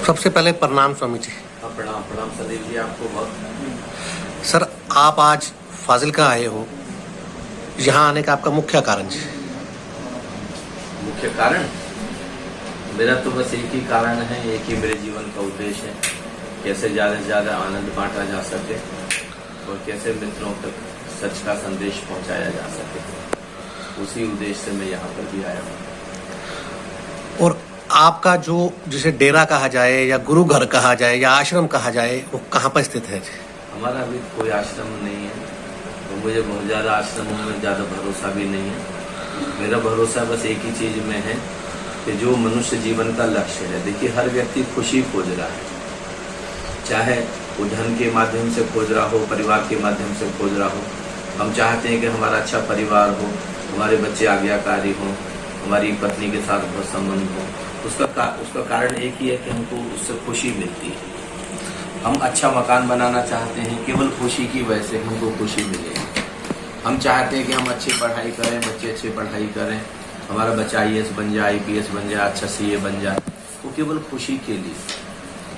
सबसे पहले प्रणाम स्वामी जी। प्रणाम प्रणाम सदैव जी आपको बहुत। सर, आप आज फाजिलका आए हो, यहाँ आने का आपका मुख्य कारण जी? मुख्य कारण मेरा तो बस एक ही कारण है, एक ही मेरे जीवन का उद्देश्य है, कैसे ज़्यादा से ज़्यादा आनंद बांटा जा सके और कैसे मित्रों तक सच का संदेश पहुंचाया जा सके। उसी उद्देश्य से मैं यहाँ पर भी आया हूँ। और आपका जो जिसे डेरा कहा जाए या गुरु घर कहा जाए या आश्रम कहा जाए, वो कहाँ पर स्थित है जी? हमारा अभी कोई आश्रम नहीं है, तो मुझे बहुत ज़्यादा आश्रमों में ज़्यादा भरोसा भी नहीं है। मेरा भरोसा बस एक ही चीज़ में है कि जो मनुष्य जीवन का लक्ष्य है, देखिए हर व्यक्ति खुशी खोज रहा है, चाहे वो धन के माध्यम से खोज रहा हो, परिवार के माध्यम से खोज रहा हो। हम चाहते हैं कि हमारा अच्छा परिवार हो, हमारे बच्चे आज्ञाकारी हों, हमारी पत्नी के साथ बहुत संबंध हो। उसका कारण एक ही है कि हमको उससे खुशी मिलती है। हम अच्छा मकान बनाना चाहते हैं, केवल खुशी की वजह से हमको खुशी मिलेगी। हम चाहते हैं कि हम अच्छी पढ़ाई करें, बच्चे अच्छी पढ़ाई करें, हमारा बच्चा IAS बन जाए, IPS बन जाए, अच्छा CA बन जाए, वो केवल खुशी के लिए,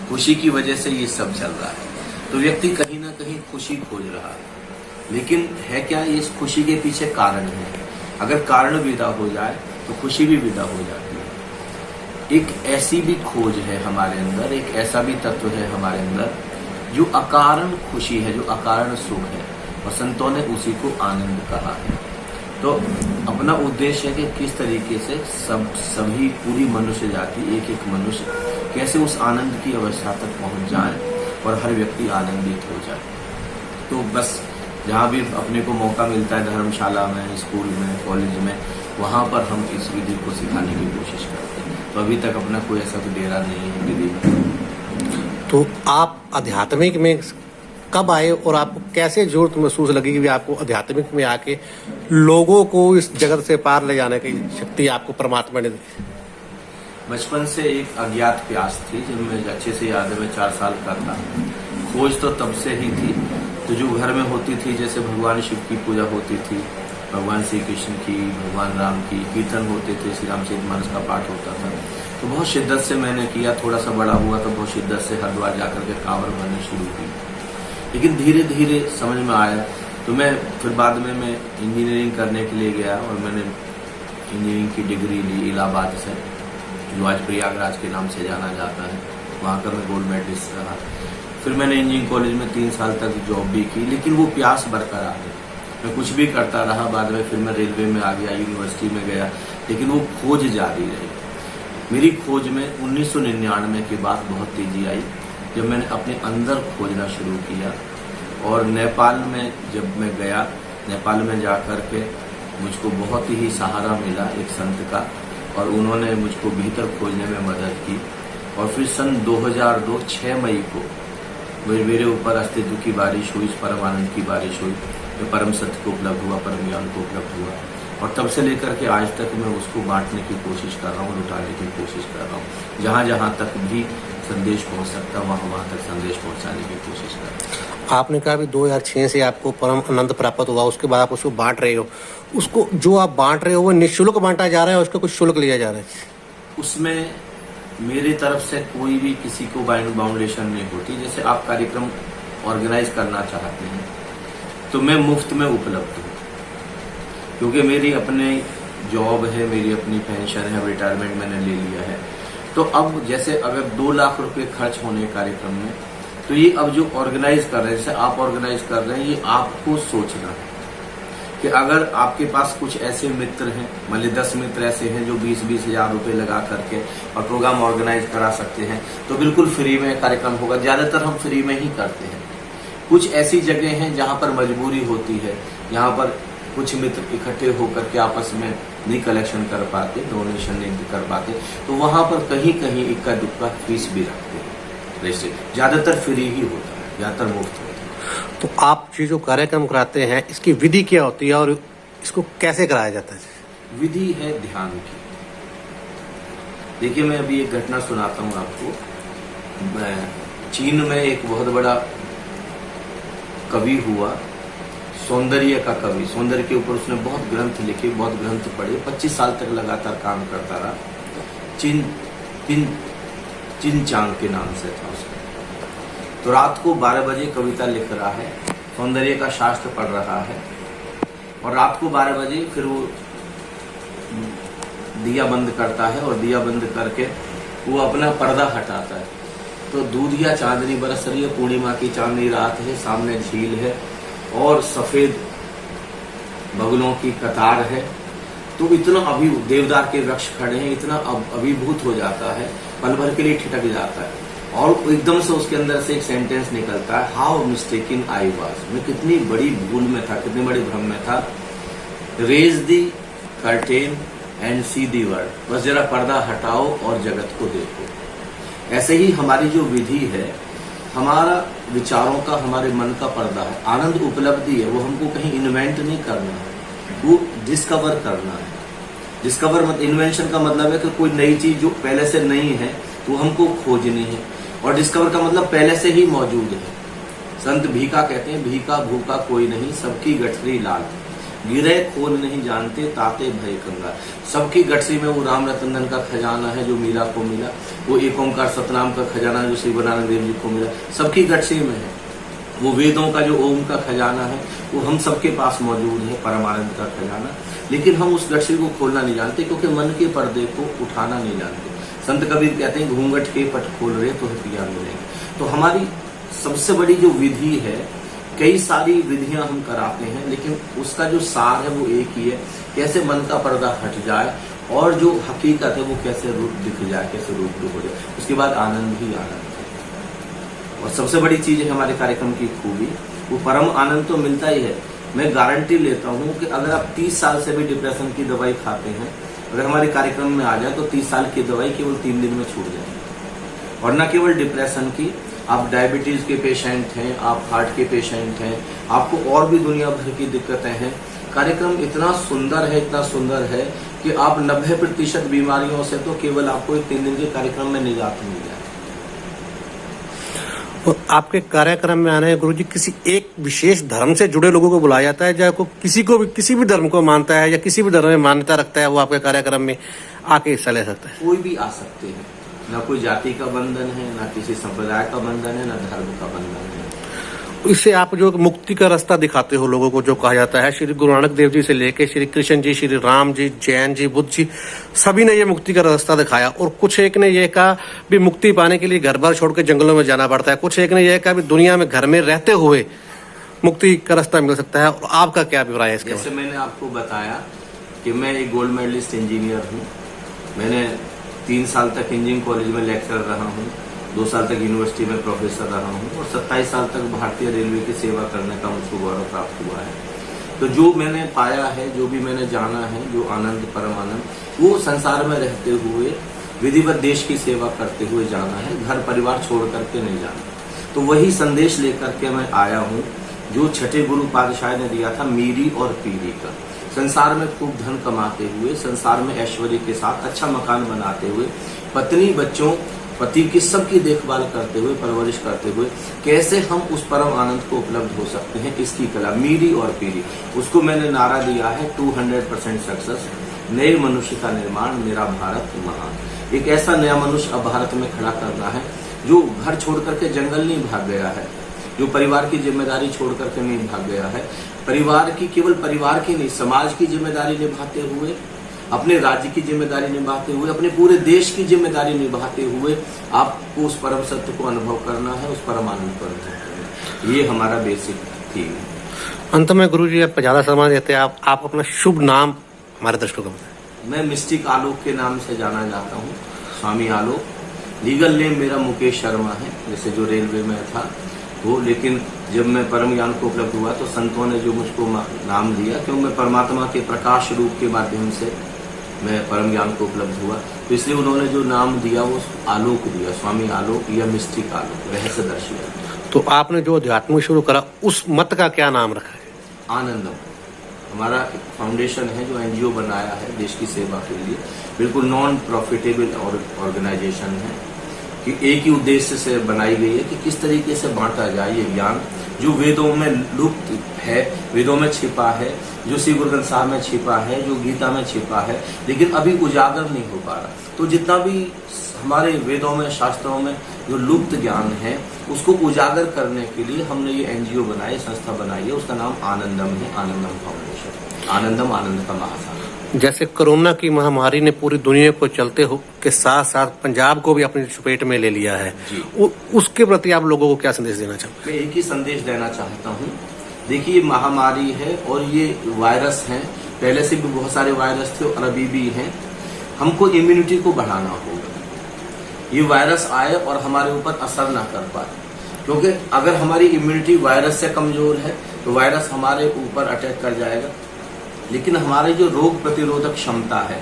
खुशी की वजह से ये सब चल रहा है। तो व्यक्ति कहीं ना कहीं खुशी खोज रहा है, लेकिन है क्या, इस खुशी के पीछे कारण है। अगर कारण विदा हो जाए तो खुशी भी विदा हो जाती है। एक ऐसी भी खोज है हमारे अंदर, एक ऐसा भी तत्व है हमारे अंदर जो अकारण खुशी है, जो अकारण सुख है, और संतों ने उसी को आनंद कहा है। तो अपना उद्देश्य है कि किस तरीके से सभी पूरी मनुष्य जाति, एक एक मनुष्य कैसे उस आनंद की अवस्था तक पहुंच जाए और हर व्यक्ति आनंदित हो जाए। तो बस जहाँ भी अपने को मौका मिलता है, धर्मशाला में, स्कूल में, कॉलेज में, वहाँ पर हम इस विधि को सिखाने की कोशिश करते हैं। तो अभी तक अपना कोई ऐसा कोई डेरा नहीं है विधि में। तो आप आध्यात्मिक में कब आए और आपको कैसे जरूरत महसूस लगी कि आपको आध्यात्मिक में आके लोगों को इस जगत से पार ले जाने की शक्ति आपको परमात्मा ने दी? बचपन से एक अज्ञात प्यास थी, जब मैं अच्छे से याद है, मैं 4 साल का था। खोज तो तब से ही थी। तो जो घर में होती थी, जैसे भगवान शिव की पूजा होती थी, भगवान श्री कृष्ण की, भगवान राम की कीर्तन होते थे, श्री रामचरितमानस का पाठ होता था, तो बहुत शिद्दत से मैंने किया। थोड़ा सा बड़ा हुआ तो बहुत शिद्दत से हरिद्वार जाकर के कांवर भरनी शुरू की। लेकिन धीरे धीरे समझ में आया, तो मैं फिर बाद में मैं इंजीनियरिंग करने के लिए गया और मैंने इंजीनियरिंग की डिग्री ली इलाहाबाद से, जो आज प्रयागराज के नाम से जाना जाता है। वहाँ का मैं गोल्ड मेडलिस्ट रहा। फिर मैंने इंजीनियरिंग कॉलेज में 3 साल तक जॉब भी की, लेकिन वो प्यास बरकरार है, मैं कुछ भी करता रहा। बाद में फिर मैं रेलवे में आ गया, यूनिवर्सिटी में गया, लेकिन वो खोज जारी रही। मेरी खोज में 1999 के बाद बहुत तेजी आई, जब मैंने अपने अंदर खोजना शुरू किया। और नेपाल में जब मैं गया, नेपाल में जा कर के मुझको बहुत ही सहारा मिला एक संत का, और उन्होंने मुझको भीतर खोजने में मदद की। और फिर सन 2002 6 मई को मेरे ऊपर अस्तित्व की बारिश हुई, परम आनंद की बारिश हुई, जो परम सत्य को उपलब्ध हुआ, परम ज्ञान को उपलब्ध हुआ। और तब से लेकर के आज तक मैं उसको बांटने की कोशिश कर रहा हूँ, लुटाने की कोशिश कर रहा हूँ। जहाँ जहाँ तक भी संदेश पहुँच सकता, वहाँ तक संदेश पहुँचाने की कोशिश कर रहा हूँ। आपने कहा अभी 2006 से आपको परम आनंद प्राप्त हुआ, उसके बाद आप उसको बांट रहे हो। उसको जो आप बांट रहे हो वो निःशुल्क बांटा जा रहा है, उसका कुछ शुल्क लिया जा रहा है? उसमें मेरी तरफ से कोई भी किसी को बाउंडेशन नहीं होती। जैसे आप कार्यक्रम ऑर्गेनाइज करना चाहते हैं तो मैं मुफ्त में उपलब्ध हूँ, क्योंकि मेरी अपनी जॉब है, मेरी अपनी पेंशन है, रिटायरमेंट मैंने ले लिया है। तो अब जैसे अगर 2 लाख रुपए खर्च होने कार्यक्रम में, तो ये अब जो ऑर्गेनाइज कर रहे हैं, जैसे आप ऑर्गेनाइज कर रहे हैं, ये आपको सोचना है कि अगर आपके पास कुछ ऐसे मित्र हैं, मान ली 10 मित्र ऐसे हैं जो 20-20 हजार रुपए लगा करके और प्रोग्राम ऑर्गेनाइज करा सकते हैं, तो बिल्कुल फ्री में कार्यक्रम होगा। ज्यादातर हम फ्री में ही करते हैं। कुछ ऐसी जगह हैं जहां पर मजबूरी होती है, यहाँ पर कुछ मित्र इकट्ठे होकर के आपस में नहीं कलेक्शन कर पाते, डोनेशन नहीं कर पाते, तो वहां पर कहीं कहीं इक्का दुक्का फीस भी रखते हैं। वैसे ज्यादातर फ्री ही होता है, ज्यादातर मुफ्त होता है। तो आप जो कार्यक्रम कराते हैं, इसकी विधि क्या होती है और इसको कैसे कराया जाता है? विधि है ध्यान की। देखिए, मैं अभी एक घटना सुनाता हूँ आपको। चीन में एक बहुत बड़ा कवि हुआ, सौंदर्य का कवि। सौंदर्य के ऊपर उसने बहुत ग्रंथ लिखे, बहुत ग्रंथ पढ़े, 25 साल तक लगातार काम करता रहा। चिनचांग के नाम से था उसका। तो रात को 12 बजे कविता लिख रहा है, सौंदर्य का शास्त्र पढ़ रहा है, और रात को 12 बजे फिर वो दिया बंद करता है, और दिया बंद करके वो अपना पर्दा हटाता है। तो दूधिया चांदनी बरस रही है, पूर्णिमा की चांदनी रात है, सामने झील है और सफेद बगुलों की कतार है। तो इतना देवदार के वृक्ष खड़े हैं, इतना अभिभूत हो जाता है, पल भर के लिए ठिठक जाता है, और एकदम से उसके अंदर से एक सेंटेंस निकलता है, हाउ मिस्टेकन आई वाज, मैं कितनी बड़ी भूल में था, कितनी बड़ी भ्रम में था। Raise the curtain and see the world, बस जरा पर्दा हटाओ और जगत को देखो। ऐसे ही हमारी जो विधि है, हमारा विचारों का, हमारे मन का पर्दा है, आनंद उपलब्धि है, वो हमको कहीं इन्वेंट नहीं करना है, वो डिस्कवर करना है। डिस्कवर मत इन्वेंशन का मतलब है कि कोई नई चीज जो पहले से नहीं है वो हमको खोजनी है, और डिस्कवर का मतलब पहले से ही मौजूद है। संत भीखा कहते हैं, भीखा भूखा कोई नहीं, सबकी गठरी लाल, गिरे खोल नहीं जानते ताते भय कंगाल। सबकी गठरी में वो राम रतन का खजाना है जो मीरा को मिला, वो एक ओंकार सतनाम का खजाना जो श्री गुरु नानक देव जी को मिला, सबकी गठरी में है। वो वेदों का जो ओम का खजाना है वो हम सबके पास मौजूद है, परमानंद का खजाना, लेकिन हम उस गठरी को खोलना नहीं जानते, क्योंकि मन के पर्दे को उठाना नहीं जानते। संत कबीर कहते हैं, घूंघट के पट खोल रहे तो पिया मिलेंगे। तो हमारी सबसे बड़ी जो विधि है, कई सारी विधियां हम कराते हैं, लेकिन उसका जो सार है वो एक ही है, कैसे मन का पर्दा हट जाए और जो हकीकत है वो कैसे रूप दिख जाए, कैसे रूप हो जाए, उसके बाद आनंद ही आनंद है। और सबसे बड़ी चीज है हमारे कार्यक्रम की खूबी, वो परम आनंद तो मिलता ही है। मैं गारंटी लेता हूं कि अगर आप 30 साल से भी डिप्रेशन की दवाई खाते हैं, अगर हमारे कार्यक्रम में आ जाए तो 30 साल की दवाई केवल 3 दिन में छूट जाएगी। और न केवल डिप्रेशन की, आप डायबिटीज के पेशेंट हैं, आप हार्ट के पेशेंट हैं, आपको और भी दुनिया भर की दिक्कतें हैं। कार्यक्रम इतना सुंदर है, इतना सुंदर है कि आप 90% बीमारियों से तो केवल आपको 3 दिन के कार्यक्रम में निजात मिल जाए। और आपके कार्यक्रम में आने गुरुजी किसी एक विशेष धर्म से जुड़े लोगों को बुलाया जाता है, या किसी को भी, किसी भी धर्म को मानता है या किसी भी धर्म में मान्यता रखता है, वो आपके कार्यक्रम में आके हिस्सा ले सकता है? कोई भी आ सकते हैं, न कोई जाति का बंधन है, न किसी संप्रदाय का बंधन है, न धर्म का बंधन है। इससे आप जो मुक्ति का रास्ता दिखाते हो लोगों को, जो कहा जाता है श्री गुरु नानक देव जी से लेके श्री कृष्ण जी, श्री राम जी, जैन जी, बुद्ध जी, सभी ने ये मुक्ति का रास्ता दिखाया। और कुछ एक ने ये कहा भी मुक्ति पाने के लिए घर बार छोड़ के जंगलों में जाना पड़ता है, कुछ एक ने यह कहा भी दुनिया में घर में रहते हुए मुक्ति का रास्ता मिल सकता है। और आपका क्या अभिप्राय है इसके? जैसे मैंने आपको बताया कि मैं एक गोल्ड मेडलिस्ट इंजीनियर हूँ, मैंने 3 साल तक इंजीनियरिंग कॉलेज में लेक्चरर रहा हूँ, 2 साल तक यूनिवर्सिटी में प्रोफेसर रहा हूँ, और 27 साल तक भारतीय रेलवे की सेवा करने का मुझको गौरव प्राप्त हुआ है। तो जो मैंने पाया है, जो भी मैंने जाना है, जो आनंद, परम आनंद, वो संसार में रहते हुए विधिवत देश की सेवा करते हुए जाना है, घर परिवार छोड़ करके नहीं जाना। तो वही संदेश लेकर के मैं आया हूँ जो छठे गुरु पातशाह ने दिया था, मीरी और पीरी का। संसार में खूब धन कमाते हुए, संसार में ऐश्वर्य के साथ अच्छा मकान बनाते हुए, पत्नी बच्चों पति की सबकी देखभाल करते हुए, परवरिश करते हुए, कैसे हम उस परम आनंद को उपलब्ध हो सकते हैं, इसकी कला, मीरी और पीरी। उसको मैंने नारा दिया है 200% सक्सेस, नए मनुष्य का निर्माण, मेरा भारत महान। एक ऐसा नया मनुष्य अब भारत में खड़ा करना है जो घर छोड़ करके जंगल नहीं भाग गया है, जो परिवार की जिम्मेदारी छोड़ करके नहीं भाग गया है, परिवार की, केवल परिवार की नहीं, समाज की जिम्मेदारी निभाते हुए, अपने राज्य की जिम्मेदारी निभाते हुए, अपने पूरे देश की जिम्मेदारी निभाते हुए आपको उस परम सत्य को अनुभव करना है, उस परम आनंद को अनुभव करना है। ये हमारा बेसिक थीम है। अंत में गुरु जी आप ज्यादा समय देते हैं, आप अपना शुभ नाम हमारे दर्शकों को बताएं। मैं मिस्टिक आलोक के नाम से जाना जाता हूँ, स्वामी आलोक। लीगल नेम मेरा मुकेश शर्मा है, जैसे जो रेलवे में था वो, लेकिन जब मैं परम ज्ञान को उपलब्ध हुआ तो संतों ने जो मुझको नाम दिया, क्योंकि मैं परमात्मा के प्रकाश रूप के माध्यम से मैं परम ज्ञान को उपलब्ध हुआ, तो इसलिए उन्होंने जो नाम दिया वो आलोक दिया, स्वामी आलोक या मिस्टिक आलोक, रहस्यदर्शी। तो आपने जो अध्यात्म शुरू करा उस मत का क्या नाम रखा है? आनंदम। हमारा एक फाउंडेशन है जो एनजीओ बनाया है देश की सेवा के लिए, बिल्कुल नॉन प्रॉफिटेबल ऑर्गेनाइजेशन है। कि एक ही उद्देश्य से बनाई गई है कि किस तरीके से बांटा जाए ये ज्ञान जो वेदों में लुप्त है, वेदों में छिपा है, जो श्री गुरु ग्रंथ साहब में छिपा है, जो गीता में छिपा है, लेकिन अभी उजागर नहीं हो पा रहा। तो जितना भी हमारे वेदों में, शास्त्रों में जो लुप्त ज्ञान है उसको उजागर करने के लिए हमने ये एनजीओ बनाई, संस्था बनाई है। उसका नाम आनंदम है, आनंदम फाउंडेशन। आनंदम आनंद का महासागर। जैसे कोरोना की महामारी ने पूरी दुनिया को चलते हो के साथ साथ पंजाब को भी अपनी चपेट में ले लिया है, उसके प्रति आप लोगों को क्या संदेश देना चाहते हैं? मैं एक ही संदेश देना चाहता हूँ। देखिए, महामारी है और ये वायरस है, पहले से भी बहुत सारे वायरस थे और अभी भी हैं। हमको इम्यूनिटी को बढ़ाना होगा। ये वायरस आए और हमारे ऊपर असर ना कर पाए, क्योंकि अगर हमारी इम्यूनिटी वायरस से कमजोर है तो वायरस हमारे ऊपर अटैक कर जाएगा। लेकिन हमारी जो रोग प्रतिरोधक क्षमता है,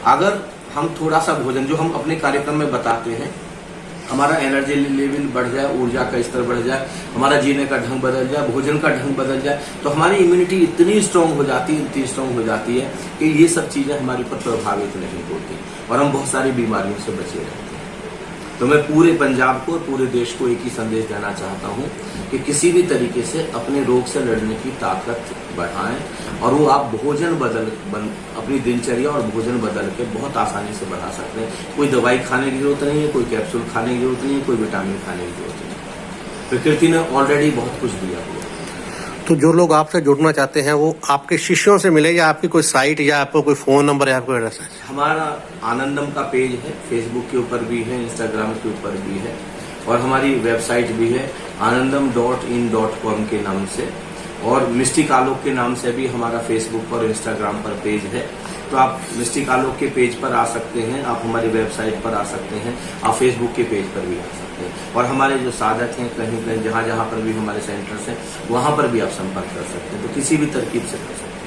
अगर हम थोड़ा सा भोजन, जो हम अपने कार्यक्रम में बताते हैं, हमारा एनर्जी लेवल बढ़ जाए, ऊर्जा का स्तर बढ़ जाए, हमारा जीने का ढंग बदल जाए, भोजन का ढंग बदल जाए, तो हमारी इम्यूनिटी इतनी स्ट्रांग हो जाती है, इतनी स्ट्रांग हो जाती है कि ये सब चीजें हमारे ऊपर प्रभावित नहीं होती और हम बहुत सारी बीमारियों से बचे रहते हैं। तो मैं पूरे पंजाब को और पूरे देश को एक ही संदेश देना चाहता हूँ कि किसी भी तरीके से अपने रोग से लड़ने की ताकत बढ़ाएं और वो आप भोजन अपनी दिनचर्या और भोजन बदल के बहुत आसानी से बढ़ा सकते हैं। कोई दवाई खाने की जरूरत नहीं है, कोई कैप्सूल खाने की जरूरत नहीं है, कोई विटामिन खाने की जरूरत नहीं है। प्रकृति ने ऑलरेडी बहुत कुछ दिया हुआ। तो जो लोग आपसे जुड़ना चाहते हैं वो आपके शिष्यों से मिले, या आपकी कोई साइट, या आपको कोई फोन नंबर, या कोई एड्रेस है? हमारा आनंदम का पेज है, फेसबुक के ऊपर भी है, इंस्टाग्राम के ऊपर भी है और हमारी वेबसाइट भी है anandam.in.com के नाम से, और मिस्टिक आलोक के नाम से भी हमारा फेसबुक और इंस्टाग्राम पर पेज है। तो आप मिस्टिक आलोक के पेज पर आ सकते हैं, आप हमारी वेबसाइट पर आ सकते हैं, आप फेसबुक के पेज पर भी आ सकते हैं, और हमारे जो साधक हैं कहीं कहीं जहाँ जहाँ पर भी हमारे सेंटर्स हैं वहाँ पर भी आप संपर्क कर सकते हैं। तो किसी भी तरकीब से कर सकते हैं।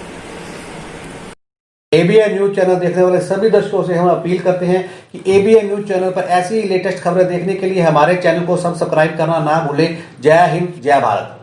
एबीएन न्यूज चैनल देखने वाले सभी दर्शकों से हम अपील करते हैं कि एबीएन न्यूज चैनल पर ऐसी लेटेस्ट खबरें देखने के लिए हमारे चैनल को सब्सक्राइब करना ना भूलें। जय हिंद, जय भारत।